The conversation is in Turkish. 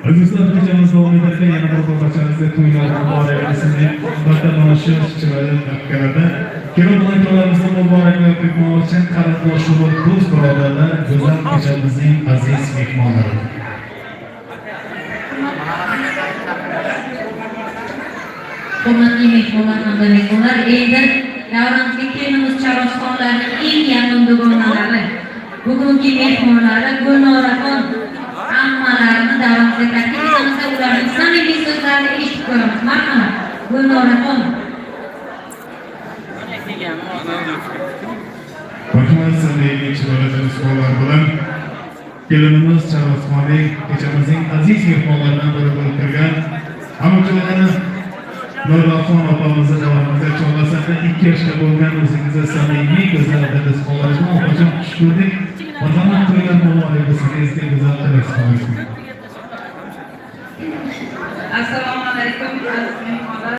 Azizlar, kechamiz davom etadi. Yana bir barchangizga to'ylar muborak bo'lsin. Vatandoshi ishchilar haqqida kelin-bilan muboraklar o'tmoq uchun qarindosh va do'st birodarlar, go'zal kechamizning aziz mehmonlari. Hurmatli mehmonlar hamda mehmonlar, endi davranchilik kelimiz charosxonlarning eng yaqin dugonalari, bugungi mehmonlari Gulnoraxon ammalarini davrasiga taklif etamiz. Ularning samimiy so'zlarini eshitib ko'ramiz. Marhamat, Gulnoraxon. Marhamat, sevgili ishchilar bilan kelinimiz charosxonlik kechamizning aziz mehmonlaridan biri bo'lib turgan hamkorlarni Nurafon opamizni davomida chorlasada 2 yoshda bo'lgan o'zingizga samimiy go'zal dadaxonlarni opajon xush ko'rdik. Marhamat, to'ylar muborak bo'lsin. Esda go'zal dadaxonlar.